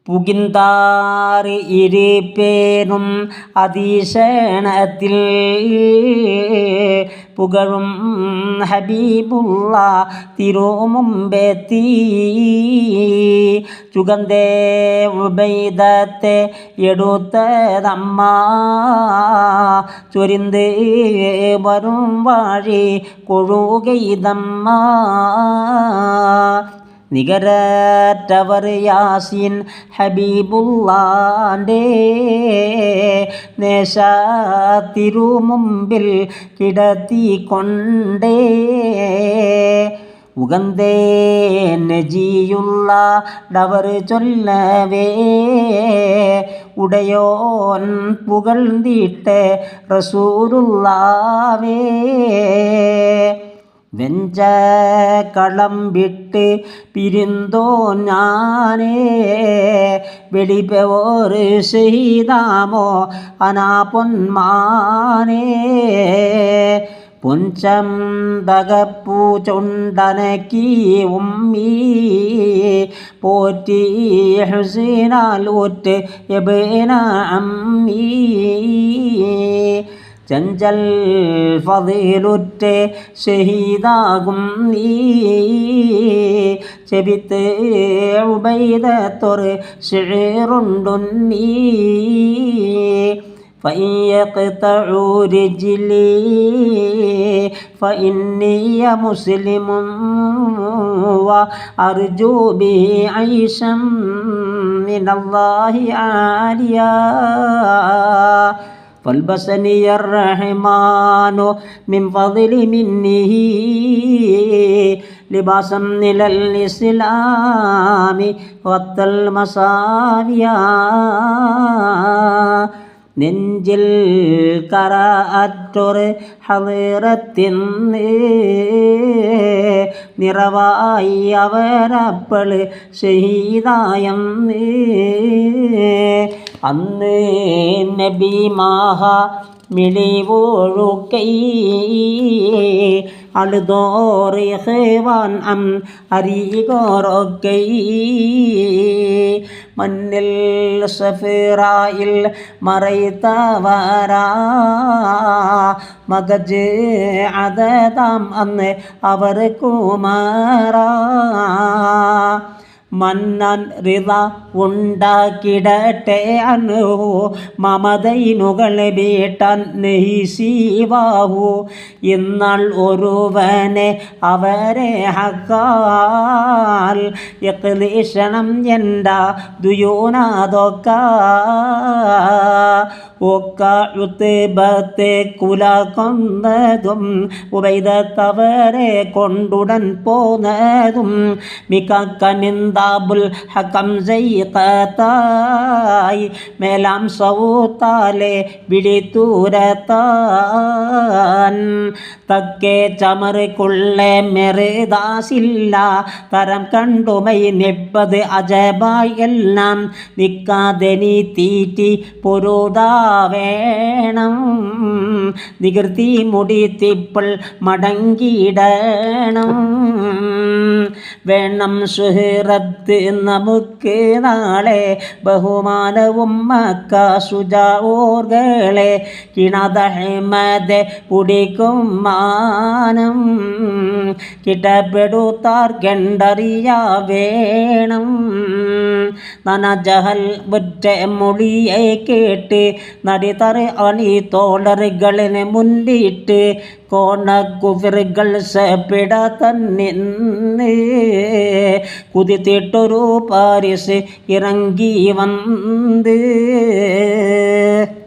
புகிந்தாறு இருப்பேனும் அதிசயத்தில் புகழும் ஹபீபுல்லா திருமும்பேத்தி சுகந்தே உபைதத்தை எடுத்ததம்மா சொரிந்து வரும் வாழி கொழுகைதம்மா നികരറ്റവർ യാസീൻ ഹബീബുള്ളാൻ്റെ നേശ തിരുമുമ്പിൽ കിടത്തിക്കൊണ്ടേ ഉഗന്തേ നജിയുള്ള ഡവർ ചൊല്ലവേ ഉടയോൻ പുകഴ്ന്നിട്ട് റസൂലുള്ളാവേ വെഞ്ച കളം വിട്ട് പിരിന്തോ ഞാനേ വെളിപെവോർ ചെയ്താമോ അനാ പൊന്മാനേ പൊഞ്ചം തകപ്പൂ ചൊണ്ടനക്കി ഉമ്മീ പോറ്റി ഹുസൈനാൽ ഒറ്റ് എബേന അമ്മീ ചഞ്ചൽ ഫദിലുറ്റ് ഷഹീദാകും നീ ചെവിത്ത് ഉബൈദത്തൊരു ഷിറുണ്ടുന്നീ فإن يقطعوا رجلي فإني مسلم وأرجو به عيشا من الله عاليا فالبسني الرحمن من فضل منه لباسا إلى الإسلام غطى المصابيح നെഞ്ചിൽ കറ അറ്റൊരു ഹളിറത്തിന്ന് നിറവായി അവരപ്പോൾ ഷഹീദായെന്ന് അന്ന് നബി മാഹ മിളിവോഴുക്കൈ അളുതോറിഹവാൻ അം അരികോറൊക്കൈ മണ്ണിൽ സഫിറായിൽ മറൈത്തവരാ മഗജ് അതതാം അന്ന് അവർ കുമാരാ മന്നൻ റിള ഉണ്ടാക്കിടട്ടെ അനു മമതൈനുകൾ വീട്ടാൻ നെയ്സീവാഹു ഇന്നാൾ ഒരുവനെ അവരെ ഹക്കാൽ യക്ലീഷണം എന്താ ദുയൂനാതൊക്ക ഒക്കുത്തബത്തെ കുല കൊന്നതും ഉബൈദത്തവരെ കൊണ്ടുടൻ പോന്നതും മിക്കനിന്താബുൽ ഹകം സൈഖത്തായി മേലാം സൗത്താലെ വിളിത്തൂരത്താൻ തക്കെ ചമറുക്കുള്ളെ മെറുദാസില്ല തരം കണ്ടുമൈ നിപ്പത് അജബായി എല്ലാം നിൽക്കാതെ നീ തീറ്റി പൊരുതാ വേണം നികൃതി മുടിത്തിപ്പോൾ മടങ്ങിയിടണം വേണം സുഹൃത്ത് നമുക്ക് നാളെ ബഹുമാനവും മക്ക സുജാവോർകളെ കിണതഹ്മദ് കുടിക്കും മാനം കിട്ടപ്പെടുത്താർ കണ്ടറിയ വേണം നനജഹൽ ബുറ്റ മൊഴിയെ കേട്ട് നടിതറ് അണി തോളറുകളിന് മുന്നിട്ട് കോണക്കുഫറുകൾ സപിട തന്നിന്ന് കുതിത്തിട്ടൊരു പാരിസ് ഇറങ്ങി വന്ന്